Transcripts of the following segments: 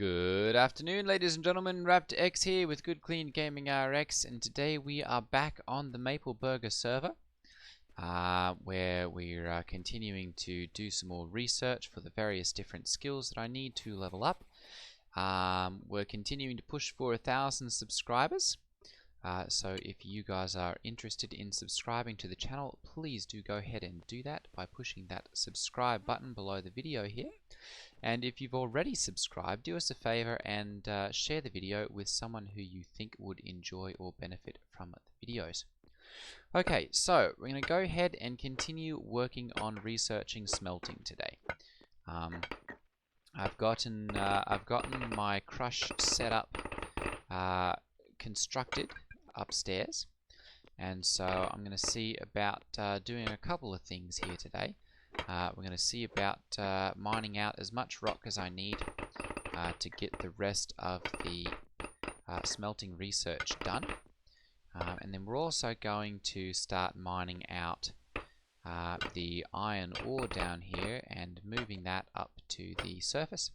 Good afternoon, ladies and gentlemen. Raptor X here with Good Clean Gaming RX, and today we are back on the MapleBurger server, where we're continuing to do some more research for the various different skills that I need to level up. We're continuing to push for 1,000 subscribers, so if you guys are interested in subscribing to the channel, please do go ahead and do that by pushing that subscribe button below the video here. And if you've already subscribed, do us a favor and share the video with someone who you think would enjoy or benefit from the videos. Okay, so we're going to go ahead and continue working on researching smelting today. I've gotten my crush setup constructed upstairs, and so I'm going to see about doing a couple of things here today. We're going to see about mining out as much rock as I need to get the rest of the smelting research done. And then we're also going to start mining out the iron ore down here and moving that up to the surface,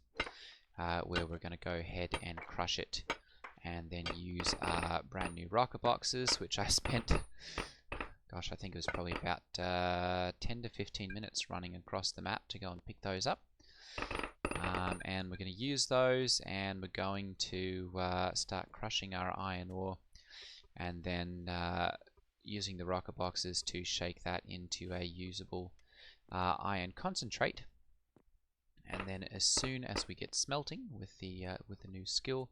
where we're going to go ahead and crush it and then use brand new rocker boxes, which I spent... Gosh, I think it was probably about 10 to 15 minutes running across the map to go and pick those up. And we're going to use those, and we're going to start crushing our iron ore, and then using the rocker boxes to shake that into a usable iron concentrate. And then as soon as we get smelting with the new skill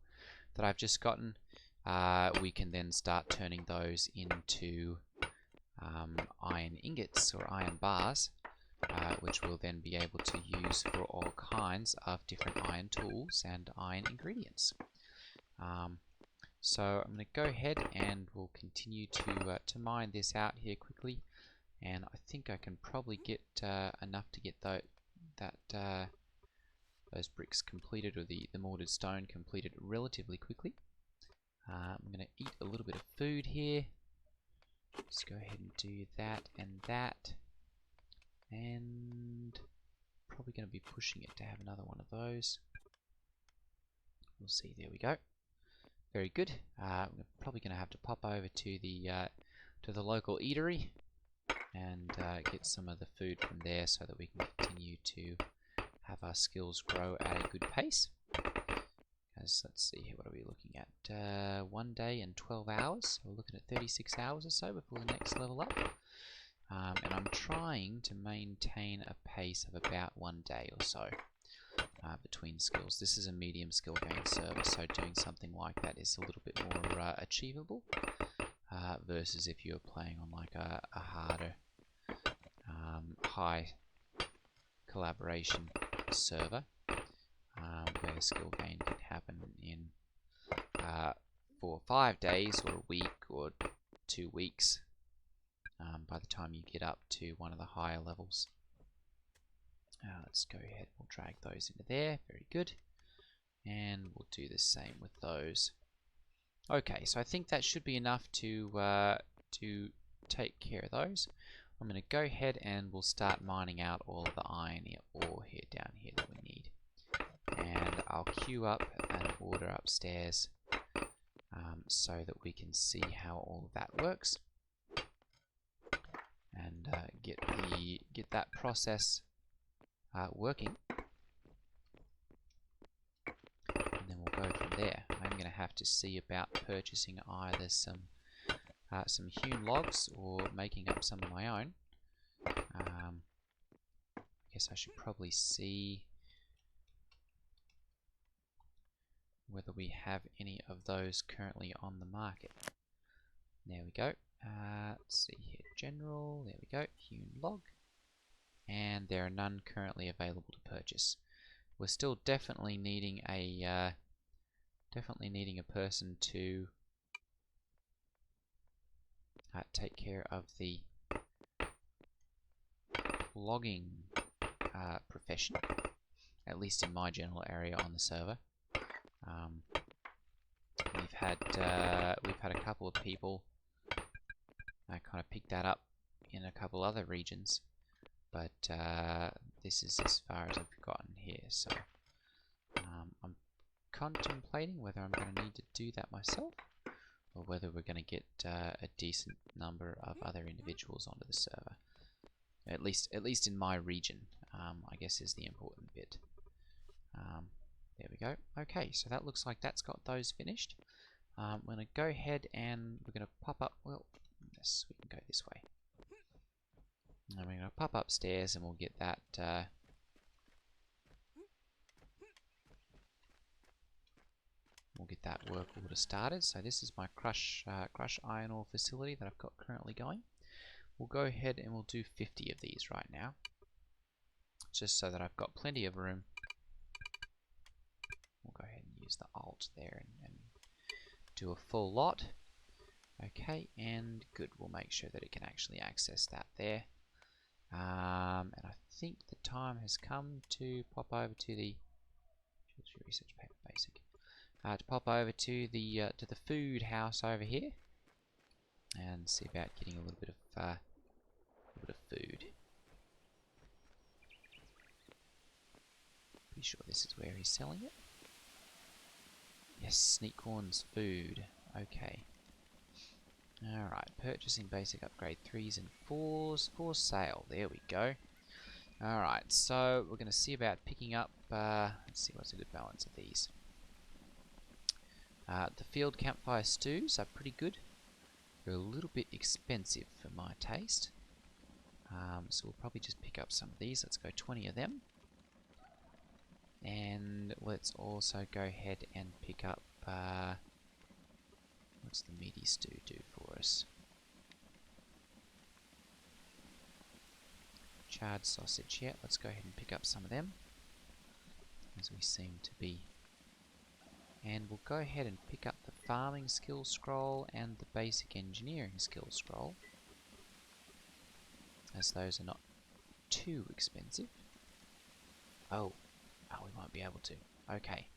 that I've just gotten, we can then start turning those into iron ingots or iron bars, which we'll then be able to use for all kinds of different iron tools and iron ingredients. So I'm going to go ahead and we'll continue to mine this out here quickly, and I think I can probably get enough to get those bricks completed, or the mortared stone completed relatively quickly. I'm going to eat a little bit of food here. Let's go ahead and do that, and probably going to be pushing it to have another one of those. We'll see. There we go. Very good. We're probably going to have to pop over to the local eatery and get some of the food from there, so that we can continue to have our skills grow at a good pace. Let's see here, what are we looking at? 1 day and 12 hours, so we're looking at 36 hours or so before the next level up. And I'm trying to maintain a pace of about 1 day or so between skills. This is a medium skill gain server, so doing something like that is a little bit more achievable versus if you're playing on like a harder, high collaboration server. Where skill gain can happen in 4 or 5 days, or a week, or 2 weeks, by the time you get up to one of the higher levels. Let's go ahead, we'll drag those into there, very good, and we'll do the same with those. Okay, so I think that should be enough to take care of those. I'm going to go ahead and we'll start mining out all of the iron ore here down here that we need. And I'll queue up an order upstairs so that we can see how all of that works, and get that process working, and then we'll go from there. I'm going to have to see about purchasing either some hewn logs or making up some of my own. I guess I should probably see whether we have any of those currently on the market. There we go. Let's see here, general, there we go, hewn log, and there are none currently available to purchase. We're still definitely needing a person to take care of the logging profession, at least in my general area on the server. We've had a couple of people kind of pick that up in a couple other regions, but this is as far as I've gotten here. So I'm contemplating whether I'm going to need to do that myself, or whether we're going to get a decent number of other individuals onto the server. At least in my region, I guess is the important bit. There we go. Okay, so that looks like that's got those finished. I'm going to go ahead and we're going to pop up. Well, yes, we can go this way. And we're going to pop upstairs and we'll get that. We'll get that work order started. So this is my crush iron ore facility that I've got currently going. We'll go ahead and we'll do 50 of these right now, just so that I've got plenty of room. We'll go ahead and use the Alt there and do a full lot. Okay, and good. We'll make sure that it can actually access that there. And I think the time has come to pop over to the research paper basic. To pop over to the food house over here and see about getting a little bit of food. Pretty sure this is where he's selling it. Yes, Sneakcorn's food. Okay. Alright, purchasing basic upgrade 3s and 4s for sale. There we go. Alright, so we're going to see about picking up, let's see what's a good balance of these. The field campfire stews are pretty good. They're a little bit expensive for my taste. So we'll probably just pick up some of these. Let's go 20 of them. And let's also go ahead and pick up, what's the meaty stew do for us? Charred sausage, yeah, let's go ahead and pick up some of them, as we seem to be. And we'll go ahead and pick up the farming skill scroll and the basic engineering skill scroll, as those are not too expensive. Oh, we might be able to. Okay,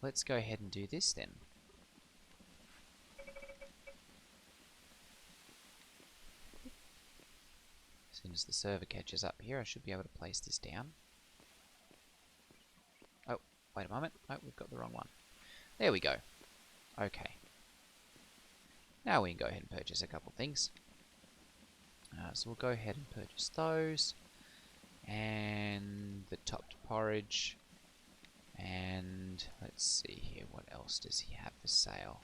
let's go ahead and do this then. As soon as the server catches up here, I should be able to place this down. Oh, wait a moment. No, we've got the wrong one. There we go. Okay. Now we can go ahead and purchase a couple things. So we'll go ahead and purchase those. And the topped porridge. And let's see here, what else does he have for sale?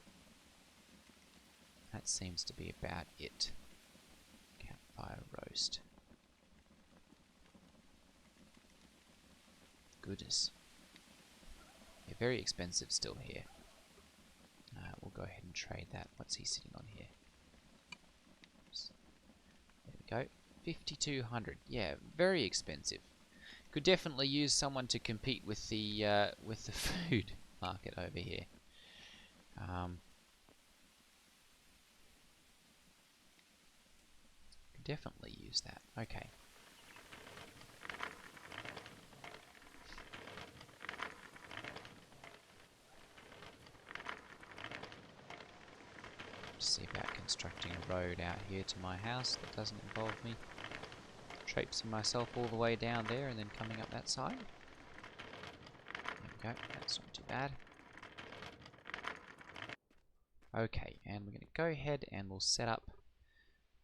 That seems to be about it. Campfire roast. Goodness. Yeah, very expensive still here. We'll go ahead and trade that. What's he sitting on here? Oops. There we go. 5,200. Yeah, very expensive. Could definitely use someone to compete with the food market over here. Could definitely use that. Okay. See about constructing a road out here to my house that doesn't involve me traipsing myself all the way down there and then coming up that side. There we go, that's not too bad. Okay, and we're going to go ahead and we'll set up,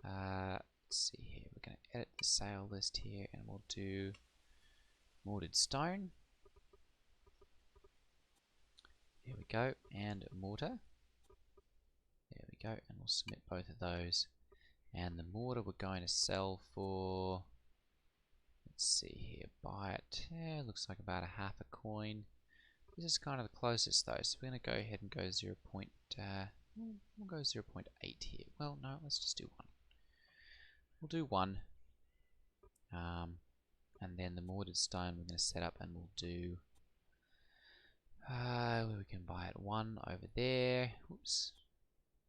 let's see here, we're going to edit the sale list here and we'll do mortared stone. There we go, and mortar. There we go, and we'll submit both of those. And the mortar we're going to sell for, let's see here, buy it, yeah, looks like about a half a coin. This is kind of the closest though, so we're going to go ahead and go 0. We'll go 0.8 here. Well, no, let's just do 1. We'll do 1. And then the mortared stone we're going to set up and we'll do, we can buy it 1 over there. Oops.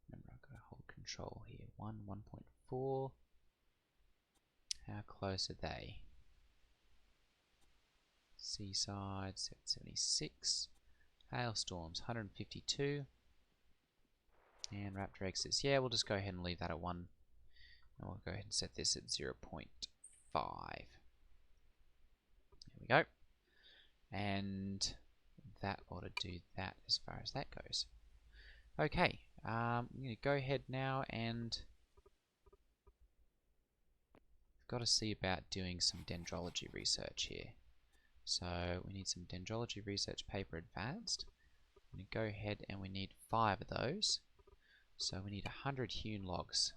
Remember, I've got to hold control here. 1.4. How close are they? Seaside, 776. Hailstorms, 152. And Raptor exits. Yeah, we'll just go ahead and leave that at 1. And we'll go ahead and set this at 0.5. There we go. And that ought to do that as far as that goes. Okay, I'm going to go ahead now and I've got to see about doing some dendrology research here. So we need some dendrology research paper advanced. I'm going to go ahead and we need 5 of those. So we need 100 hewn logs.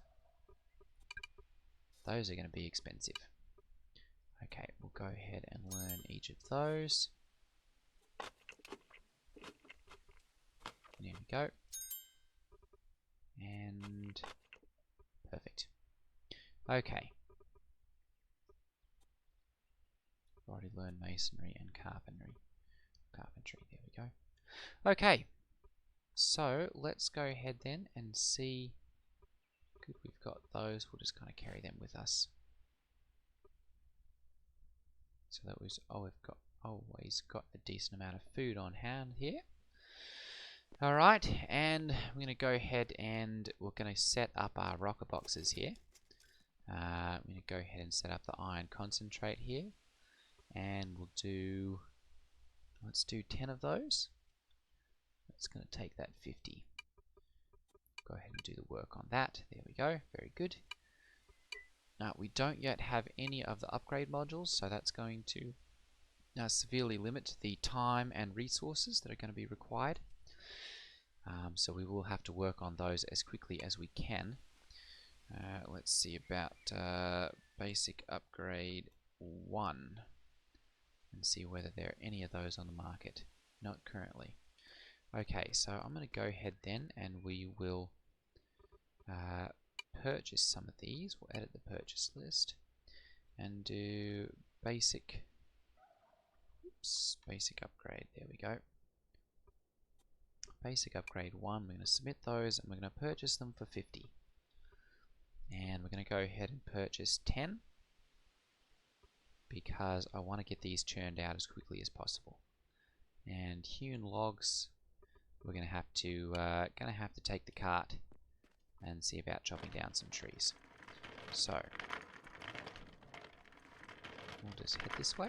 Those are going to be expensive. Okay, we'll go ahead and learn each of those. There we go. And perfect. Okay. I've already learned masonry and carpentry. There we go. Okay. So let's go ahead then and see. Good, we've got those. We'll just kind of carry them with us. So that was, oh, we've got always got a decent amount of food on hand here. Alright, and we're going to go ahead and we're going to set up our rocker boxes here. I'm going to go ahead and set up the iron concentrate here. And we'll do, let's do 10 of those. That's going to take that 50. Go ahead and do the work on that. There we go, very good. Now, we don't yet have any of the upgrade modules, so that's going to severely limit the time and resources that are going to be required. So we will have to work on those as quickly as we can. Let's see about basic upgrade 1 and see whether there are any of those on the market. Not currently. Okay, so I'm going to go ahead then and we will purchase some of these. We'll edit the purchase list and do basic upgrade. There we go. Basic upgrade 1. We're going to submit those and we're going to purchase them for 50. And we're going to go ahead and purchase 10 because I want to get these churned out as quickly as possible. And hewn logs, we're going to have to take the cart and see about chopping down some trees. So we'll just head this way.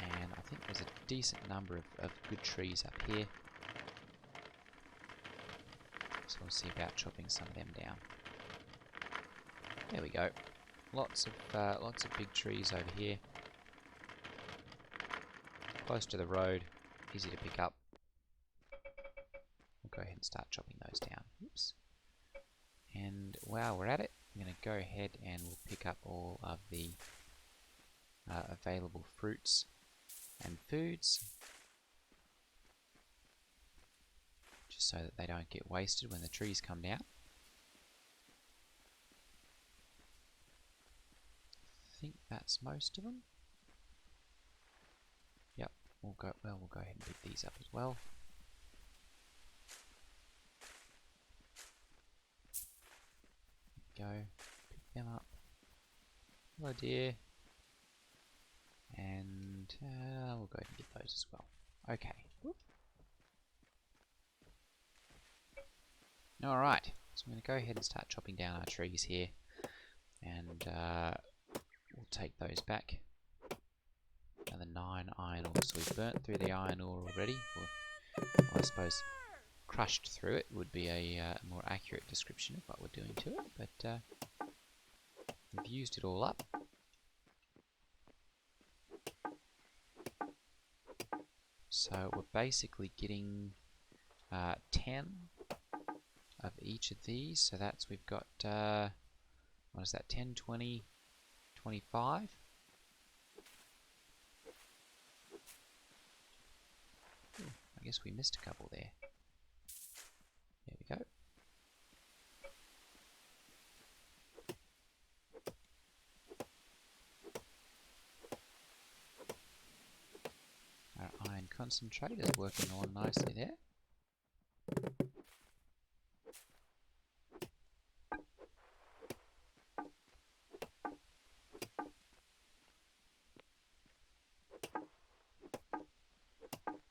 And I think there's a decent number of good trees up here. So we'll see about chopping some of them down. There we go. Lots of big trees over here. Close to the road, easy to pick up. We'll go ahead and start chopping those down. Oops. And while we're at it, I'm going to go ahead and we'll pick up all of the available fruits and foods, just so that they don't get wasted when the trees come down. I think that's most of them. Yep, we'll go ahead and pick these up as well. Go, pick them up. Hello dear. And we'll go ahead and get those as well. Okay. Alright, so I'm going to go ahead and start chopping down our trees here. And we'll take those back. Another 9 iron ore. So we've burnt through the iron ore already. Well, I suppose crushed through it would be a more accurate description of what we're doing to it. But we've used it all up. So we're basically getting 10 of each of these. So that's, we've got, what is that, 10, 20, 25? I guess we missed a couple there. There we go. Our iron concentrate is working along nicely there.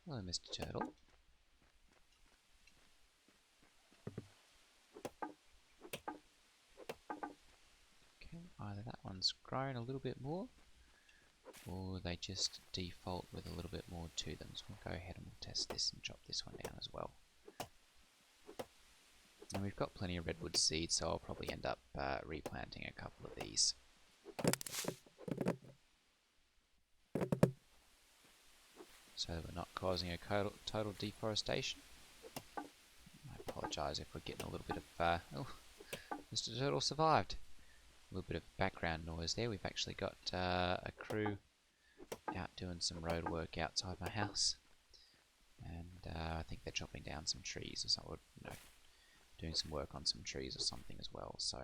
Hello, Mr. Turtle. Okay, either that one's grown a little bit more, or they just default with a little bit more to them. So we'll go ahead and we'll test this and chop this one down as well. And we've got plenty of redwood seeds, so I'll probably end up replanting a couple of these. So that we're not causing a total deforestation. I apologise if we're getting a little bit of... oh, Mr. Turtle survived. A little bit of background noise there. We've actually got a crew out doing some road work outside my house. And I think they're chopping down some trees or something, you know, doing some work on some trees or something as well. So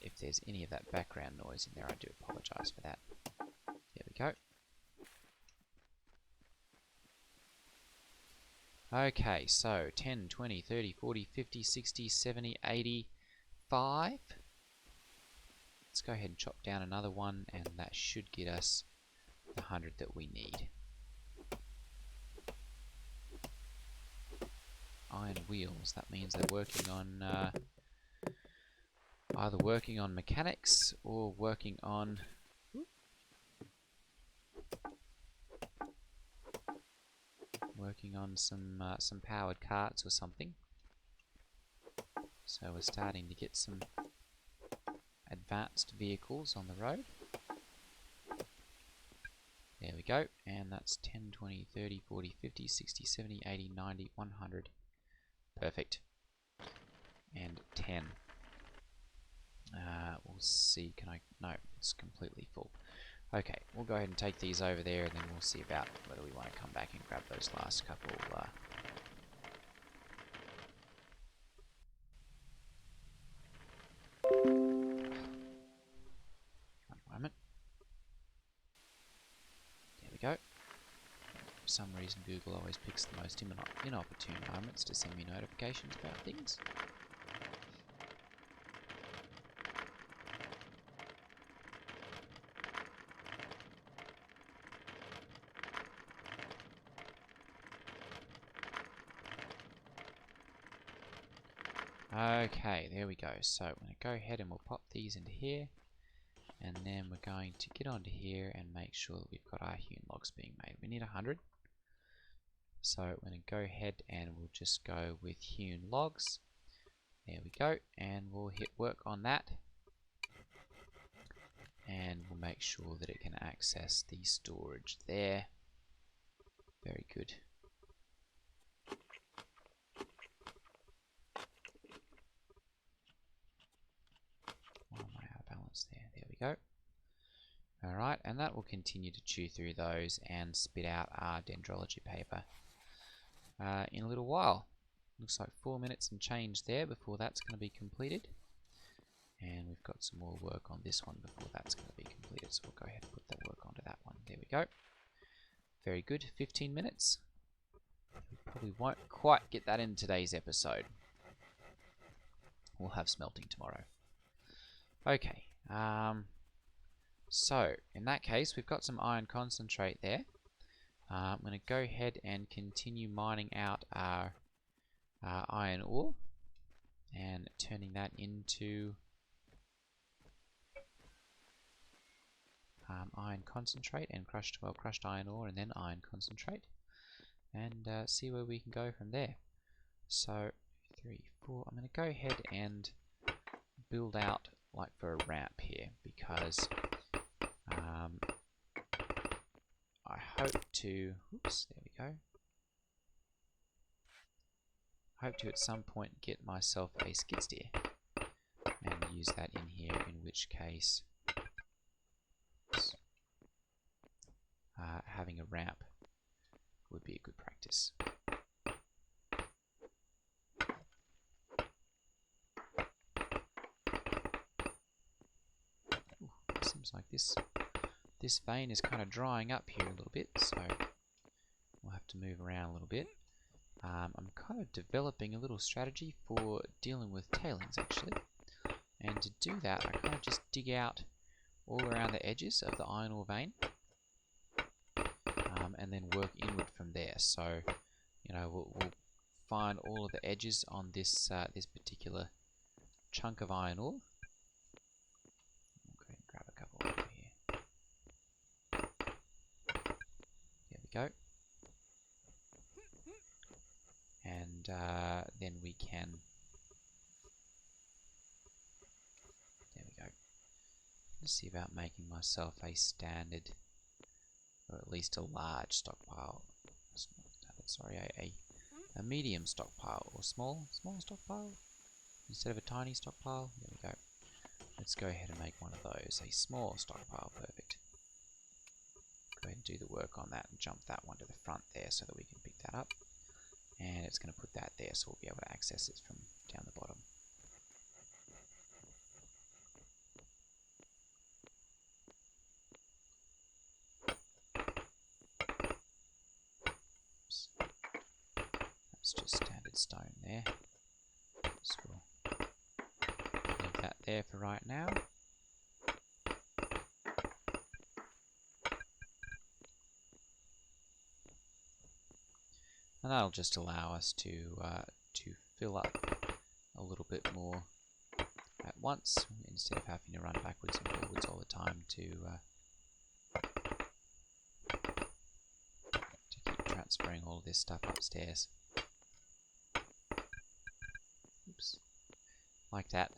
if there's any of that background noise in there, I do apologise for that. There we go. Okay, so 10, 20, 30, 40, 50, 60, 70, 85. Let's go ahead and chop down another one, and that should get us the 100 that we need. Iron wheels, that means they're working on either working on mechanics or working on some powered carts or something. So we're starting to get some advanced vehicles on the road. There we go, and that's 10, 20, 30, 40, 50, 60, 70, 80, 90, 100. Perfect. And 10. We'll see, can I... no, it's completely full. Okay, we'll go ahead and take these over there, and then we'll see about whether we want to come back and grab those last couple. One moment. There we go. For some reason, Google always picks the most inopportune moments to send me notifications about things. Okay, there we go. So I'm going to go ahead and we'll pop these into here, and then we're going to get onto here and make sure that we've got our hewn logs being made. We need 100. So we're going to go ahead and we'll just go with hewn logs. There we go, and we'll hit work on that. And we'll make sure that it can access the storage there. Very good. Why am I out of balance there? There we go. Alright, and that will continue to chew through those and spit out our Dendrology paper in a little while. Looks like 4 minutes and change there before that's going to be completed. And we've got some more work on this one before that's going to be completed, so we'll go ahead and put that work onto that one. There we go. Very good, 15 minutes. We probably won't quite get that in today's episode. We'll have smelting tomorrow. Okay, so in that case we've got some iron concentrate there. I'm going to go ahead and continue mining out our iron ore and turning that into iron concentrate and crushed iron ore and then iron concentrate, and see where we can go from there. So 3, 4, I'm going to go ahead and build out like for a ramp here, because I hope to, oops, there we go. I hope to at some point get myself a skid steer and use that in here, in which case having a ramp would be a good practice. Ooh, it seems like this vein is kind of drying up here a little bit, so we'll have to move around a little bit. I'm kind of developing a little strategy for dealing with tailings, actually. And to do that, I kind of just dig out all around the edges of the iron ore vein, and then work inward from there. So, you know, we'll find all of the edges on this this particular chunk of iron ore. I'll go ahead and grab a couple over here. go. And then we can... There we go. Let's see about making myself a standard, or at least a large stockpile. Sorry, a medium stockpile, or small stockpile instead of a tiny stockpile. There we go. Let's go ahead and make one of those, a small stockpile. Perfect. Go ahead and do the work on that and jump that one to the front there so that we can pick that up. And it's going to put that there so we'll be able to access it from down the bottom. Oops. That's just standard stone there. So we'll leave that there for right now. And that'll just allow us to fill up a little bit more at once, instead of having to run backwards and forwards all the time to keep transferring all of this stuff upstairs. Oops. Like that.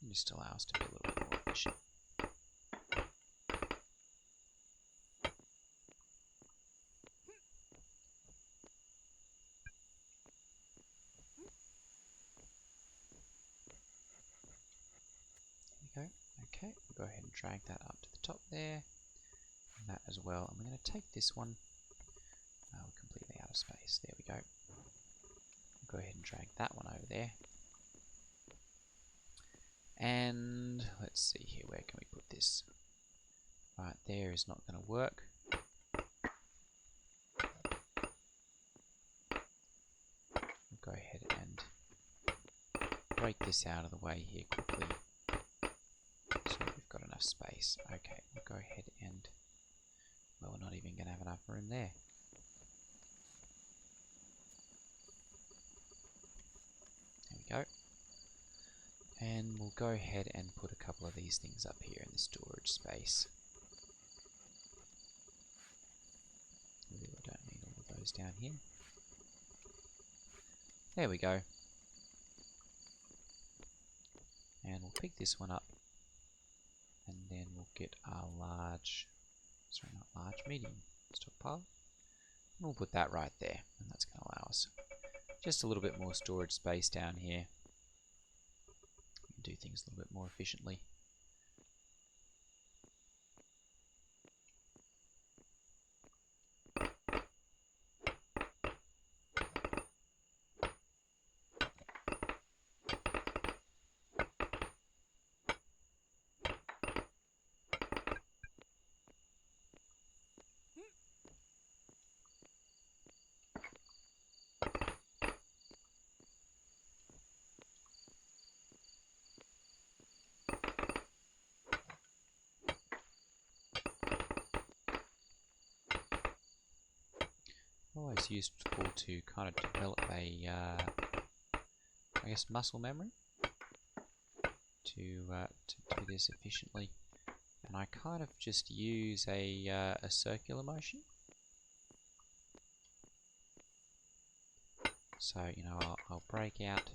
Just allow us to be a little bit more efficient. There we go. Okay, we'll go ahead and drag that up to the top there. And that as well. And we're going to take this one. We're completely out of space. There we go. We'll go ahead and drag that one over there. And let's see here, where can we put this? Right there is not going to work. We'll go ahead and break this out of the way here quickly so we've got enough space. Okay, we'll go ahead and, well, we're not even going to have enough room there. There we go. And we'll go ahead and put a couple of these things up here in the storage space. We really don't need all of those down here. There we go. And we'll pick this one up. And then we'll get our large, sorry, not large, medium stockpile. And we'll put that right there. And that's going to allow us just a little bit more storage space down here. Do things a little bit more efficiently. Always useful to kind of develop a, I guess, muscle memory to do this efficiently, and I kind of just use a circular motion. So you know, I'll break out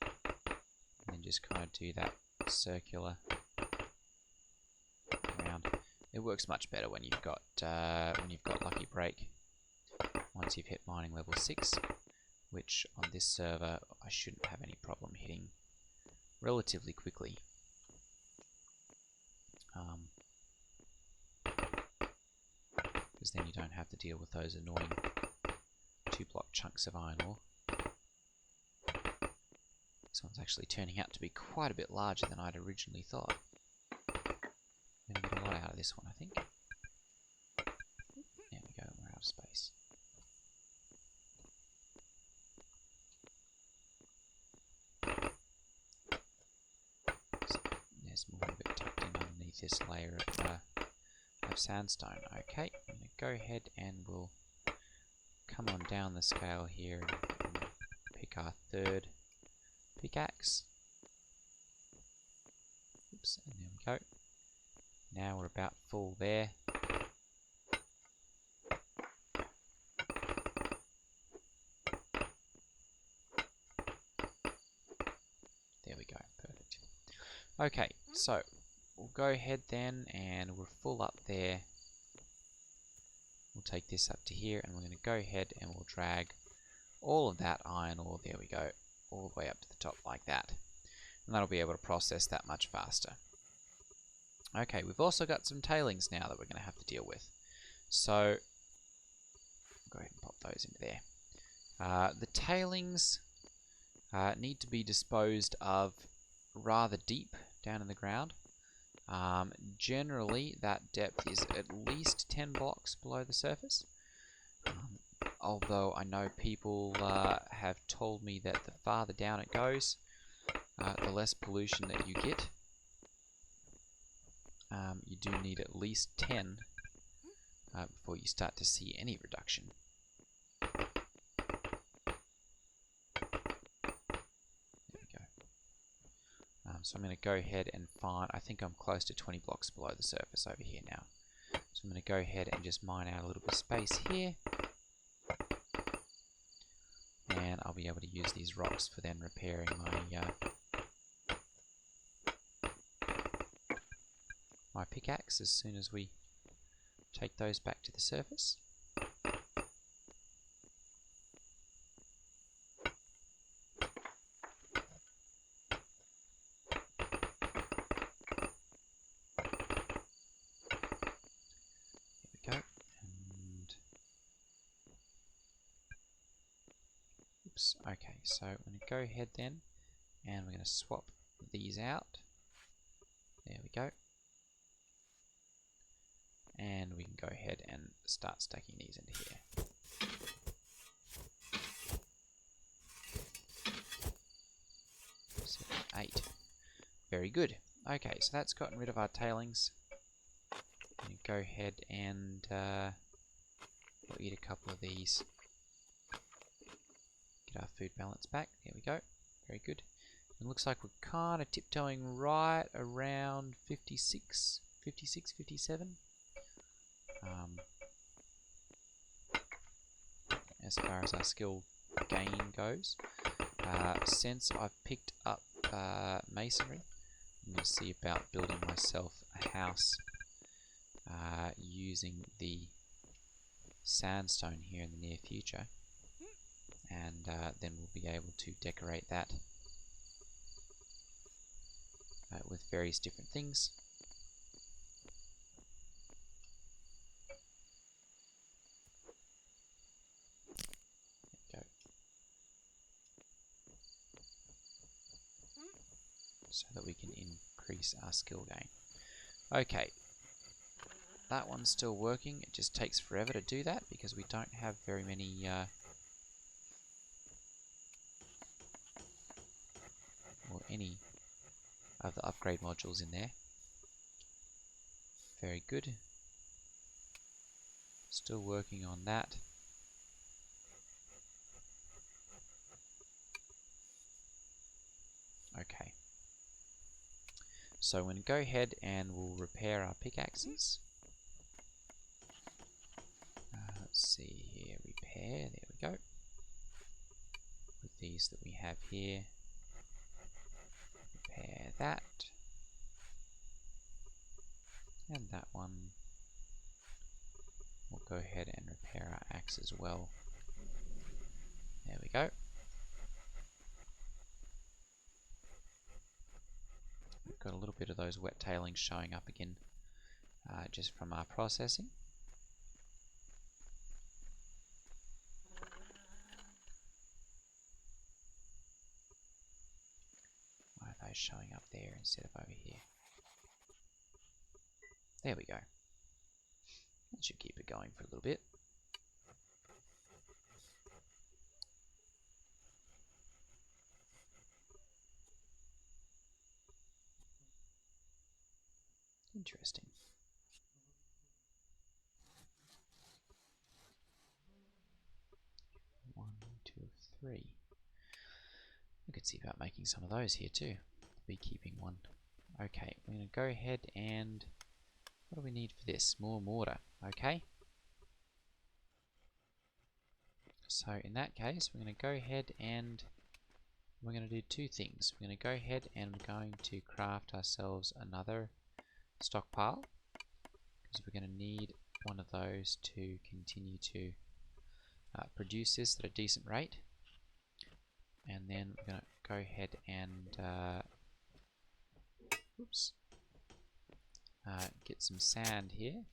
and then just kind of do that circular around. It works much better when you've got Lucky Break. Once you've hit mining level 6, which on this server I shouldn't have any problem hitting relatively quickly. Because then you don't have to deal with those annoying 2-block chunks of iron ore. This one's actually turning out to be quite a bit larger than I'd originally thought. I'm going to get a lot out of this one, I think. There we go, we're out of space. There's more of it tucked in underneath this layer of sandstone. Okay, I'm going to go ahead and we'll come on down the scale here and pick our third pickaxe. Oops, and there we go. Now we're about full there. There we go, perfect. Okay, so we'll go ahead then, and we're full up there. We'll take this up to here, and we're going to go ahead and we'll drag all of that iron ore, there we go, all the way up to the top like that. And that'll be able to process that much faster. Okay, we've also got some tailings now that we're going to have to deal with. So, go ahead and pop those into there. The tailings need to be disposed of rather deep down in the ground. Generally, that depth is at least 10 blocks below the surface. Although I know people have told me that the farther down it goes, the less pollution that you get. You do need at least 10 before you start to see any reduction. There we go. So I'm going to go ahead and find, I think I'm close to 20 blocks below the surface over here now. So I'm going to go ahead and just mine out a little bit of space here. And I'll be able to use these rocks for then repairing my pickaxe as soon as we take those back to the surface. There we go. And oops, okay, so I'm going to go ahead then and we're going to swap these out. There we go. And we can go ahead and start stacking these into here. 7, 8. Very good. Okay, so that's gotten rid of our tailings. And go ahead and we'll eat a couple of these. Get our food balance back. There we go. Very good. It looks like we're kind of tiptoeing right around 56, 57. As far as our skill gain goes. Since I've picked up Masonry, I'm going to see about building myself a house using the sandstone here in the near future, and then we'll be able to decorate that with various different things. So that we can increase our skill gain. Okay, that one's still working. It just takes forever to do that because we don't have very many or any of the upgrade modules in there. Very good. Still working on that. Okay. So I'm going to go ahead and we'll repair our pickaxes. Let's see here, repair, there we go. With these that we have here, repair that. And that one, we'll go ahead and repair our axe as well. There we go. We've got a little bit of those wet tailings showing up again just from our processing. Why are those showing up there instead of over here? There we go. That should keep it going for a little bit. Interesting. One, two, three. could see about making some of those here too. The beekeeping one. Okay, we're going to go ahead and... what do we need for this? More mortar. Okay. So in that case, we're going to go ahead and we're going to do two things. We're going to go ahead and we're going to craft ourselves another stockpile, because we're going to need one of those to continue to produce this at a decent rate. And then we're going to go ahead and get some sand here.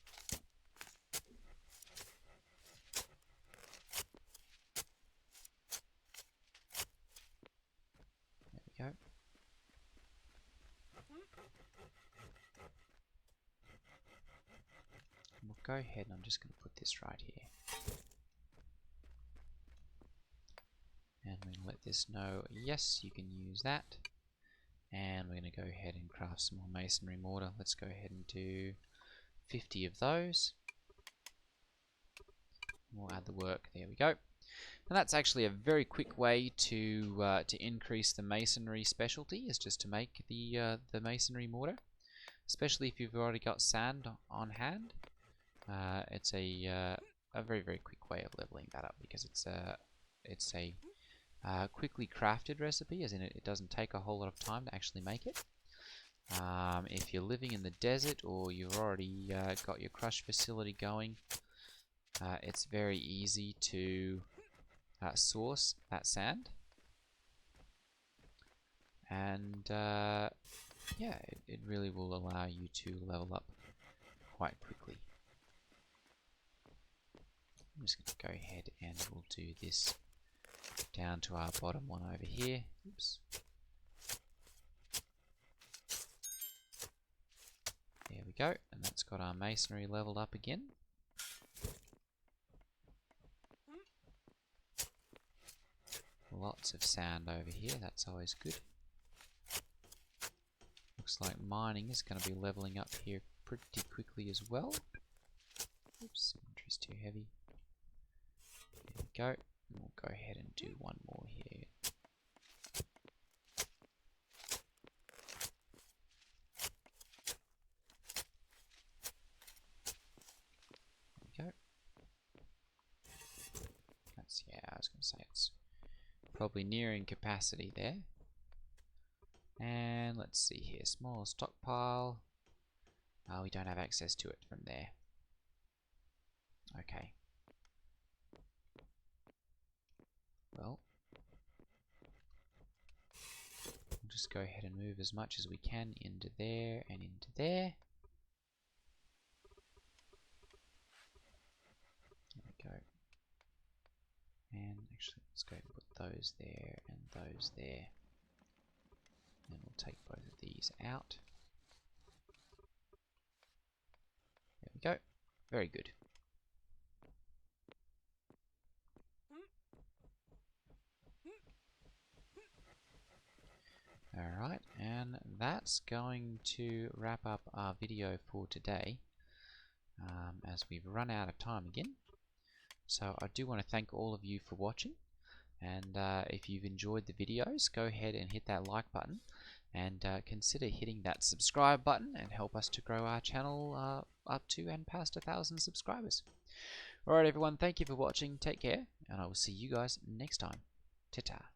There we go. And we'll go ahead and I'm just going to put this right here. And we're going to let this know, yes, you can use that. And we're going to go ahead and craft some more masonry mortar. Let's go ahead and do 50 of those. We'll add the work. There we go. And that's actually a very quick way to increase the masonry specialty, is just to make the masonry mortar. Especially if you've already got sand on hand. It's a very, very quick way of leveling that up, because it's a quickly crafted recipe, as in it doesn't take a whole lot of time to actually make it. If you're living in the desert or you've already got your crush facility going, it's very easy to source that sand. And yeah, it really will allow you to level up quite quickly. I'm just going to go ahead and we'll do this down to our bottom one over here. Oops. There we go, and that's got our masonry leveled up again. Lots of sand over here, that's always good. Looks like mining is going to be leveling up here pretty quickly as well. Oops, inventory's too heavy. There we go. We'll go ahead and do one more here. There we go. That's, yeah, I was going to say it's probably nearing capacity there. And let's see here, small stockpile. Oh, we don't have access to it from there. Okay. Well, we'll just go ahead and move as much as we can into there and into there. There we go. And actually, let's go ahead and put those there and those there. And we'll take both of these out. There we go. Very good. Alright, and that's going to wrap up our video for today, as we've run out of time again. So I do want to thank all of you for watching, and if you've enjoyed the videos, go ahead and hit that like button, and consider hitting that subscribe button and help us to grow our channel up to and past 1,000 subscribers. Alright everyone, thank you for watching, take care, and I will see you guys next time. Ta-ta.